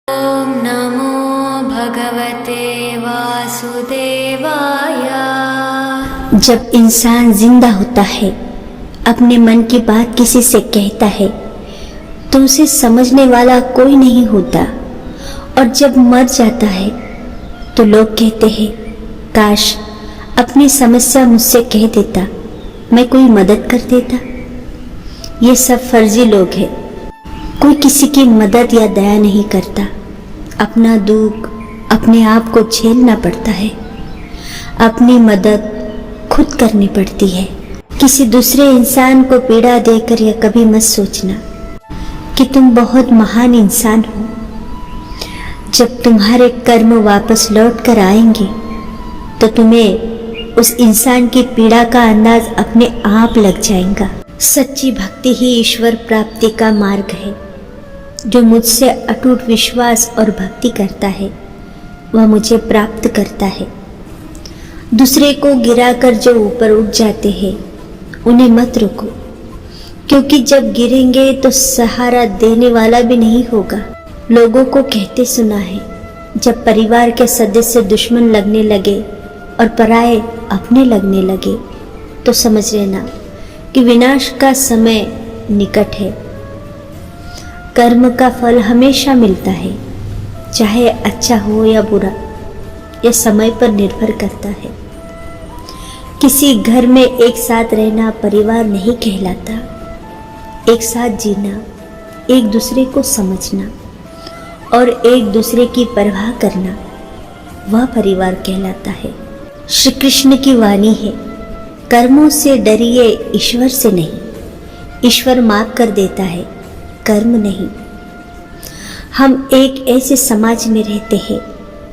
ओम नमो भगवते वासुदेवाय। जब इंसान जिंदा होता है, अपने मन की बात किसी से कहता है तो उसे समझने वाला कोई नहीं होता, और जब मर जाता है तो लोग कहते हैं काश अपनी समस्या मुझसे कह देता, मैं कोई मदद कर देता। ये सब फर्जी लोग हैं। कोई किसी की मदद या दया नहीं करता। अपना दुख अपने आप को झेलना पड़ता है। अपनी मदद खुद करनी पड़ती है। किसी दूसरे इंसान को पीड़ा देकर यह कभी मत सोचना कि तुम बहुत महान इंसान हो। जब तुम्हारे कर्म वापस लौट कर आएंगे तो तुम्हें उस इंसान की पीड़ा का अंदाज अपने आप लग जाएगा। सच्ची भक्ति ही ईश्वर प्राप्ति का मार्ग है। जो मुझसे अटूट विश्वास और भक्ति करता है वह मुझे प्राप्त करता है। दूसरे को गिराकर जो ऊपर उठ जाते हैं उन्हें मत रोको, क्योंकि जब गिरेंगे तो सहारा देने वाला भी नहीं होगा। लोगों को कहते सुना है, जब परिवार के सदस्य दुश्मन लगने लगे और पराये अपने लगने लगे तो समझ लेना कि विनाश का समय निकट है। कर्म का फल हमेशा मिलता है, चाहे अच्छा हो या बुरा, यह समय पर निर्भर करता है। किसी घर में एक साथ रहना परिवार नहीं कहलाता। एक साथ जीना, एक दूसरे को समझना और एक दूसरे की परवाह करना, वह परिवार कहलाता है। श्री कृष्ण की वाणी है, कर्मों से डरिए, ईश्वर से नहीं। ईश्वर माफ कर देता है, कर्म नहीं। हम एक ऐसे समाज में रहते हैं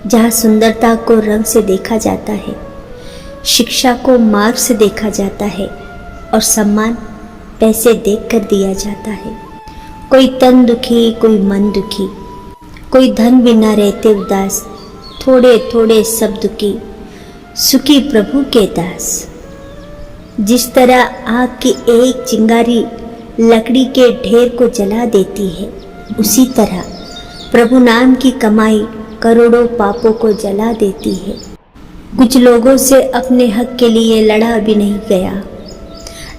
जहाँ सुंदरता को रंग से देखा जाता है, शिक्षा को मार्ग से देखा जाता है और सम्मान पैसे देकर दिया जाता है। कोई तन दुखी, कोई मन दुखी, कोई धन बिना रहते उदास, थोड़े थोड़े सब दुखी, सुखी प्रभु के दास। जिस तरह आग की एक चिंगारी लकड़ी के ढेर को जला देती है, उसी तरह प्रभु नाम की कमाई करोड़ों पापों को जला देती है। कुछ लोगों से अपने हक के लिए लड़ा भी नहीं गया।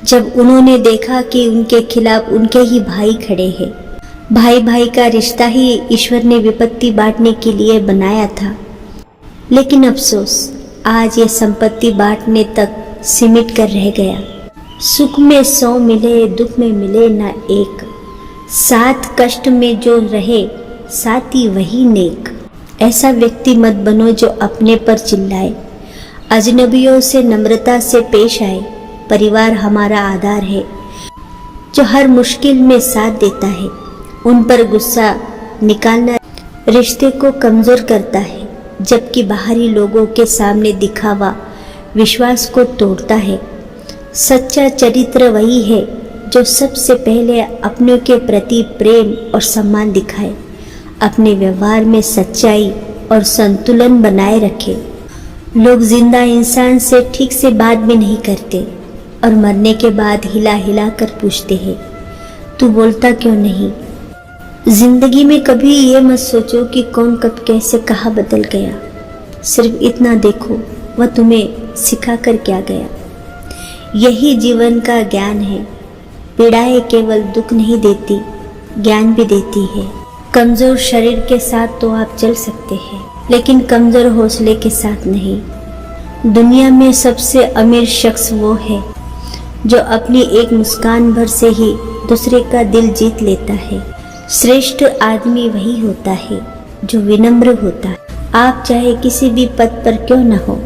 जब उन्होंने देखा कि उनके खिलाफ उनके ही भाई खड़े हैं। भाई भाई का रिश्ता ही ईश्वर ने विपत्ति बांटने के लिए बनाया था, लेकिन अफसोस आज ये संपत्ति बांटने तक सिमट कर रह गया। सुख में 100 मिले, दुख में मिले ना एक। साथ कष्ट में जो रहे, साथी वही नेक। ऐसा व्यक्ति मत बनो जो अपने पर चिल्लाए, अजनबियों से नम्रता से पेश आए। परिवार हमारा आधार है, जो हर मुश्किल में साथ देता है। उन पर गुस्सा निकालना रिश्ते को कमजोर करता है, जबकि बाहरी लोगों के सामने दिखावा विश्वास को तोड़ता है। सच्चा चरित्र वही है जो सबसे पहले अपनों के प्रति प्रेम और सम्मान दिखाए, अपने व्यवहार में सच्चाई और संतुलन बनाए रखे। लोग जिंदा इंसान से ठीक से बात भी नहीं करते और मरने के बाद हिला हिला कर पूछते हैं, तू बोलता क्यों नहीं? जिंदगी में कभी ये मत सोचो कि कौन कब कैसे कहाँ बदल गया। सिर्फ इतना देखो, वह तुम्हें सिखा कर क्या गया। यही जीवन का ज्ञान है। पीड़ाएं केवल दुख नहीं देती, ज्ञान भी देती है। कमजोर शरीर के साथ तो आप चल सकते हैं, लेकिन कमजोर हौसले के साथ नहीं। दुनिया में सबसे अमीर शख्स वो है जो अपनी एक मुस्कान भर से ही दूसरे का दिल जीत लेता है। श्रेष्ठ आदमी वही होता है जो विनम्र होता है। आप चाहे किसी भी पद पर क्यों न हो,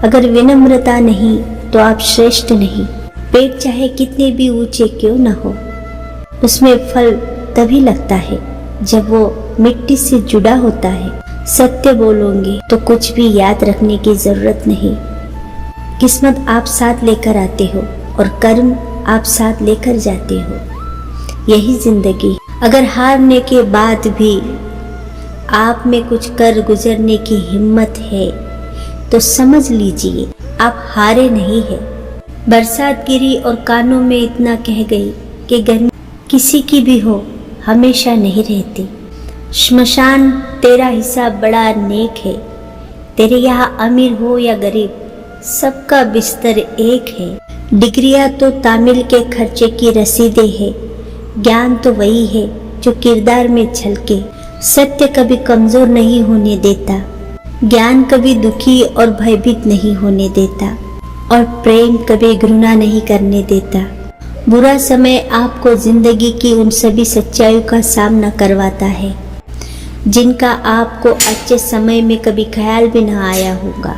अगर विनम्रता नहीं तो आप श्रेष्ठ नहीं। पेट चाहे कितने भी ऊंचे क्यों न हो, उसमें फल तभी लगता है जब वो मिट्टी से जुड़ा होता है। सत्य बोलोगे तो कुछ भी याद रखने की जरूरत नहीं। किस्मत आप साथ लेकर आते हो और कर्म आप साथ लेकर जाते हो। यही जिंदगी। अगर हारने के बाद भी आप में कुछ कर गुजरने की हिम्मत है तो समझ लीजिए आप हारे नहीं है। बरसात गिरी और कानों में इतना कह गई कि गर्मी किसी की भी हो हमेशा नहीं रहती। श्मशान तेरा हिसाब बड़ा नेक है। तेरे यहाँ अमीर हो या गरीब, सबका बिस्तर एक है। डिग्रियां तो तामिल के खर्चे की रसीदें है। ज्ञान तो वही है जो किरदार में झलके। सत्य कभी कमजोर नहीं होने देता। ज्ञान कभी दुखी और भयभीत नहीं होने देता, और प्रेम कभी घृणा नहीं करने देता। बुरा समय आपको जिंदगी की उन सभी सच्चाइयों का सामना करवाता है जिनका आपको अच्छे समय में कभी ख्याल भी न आया होगा।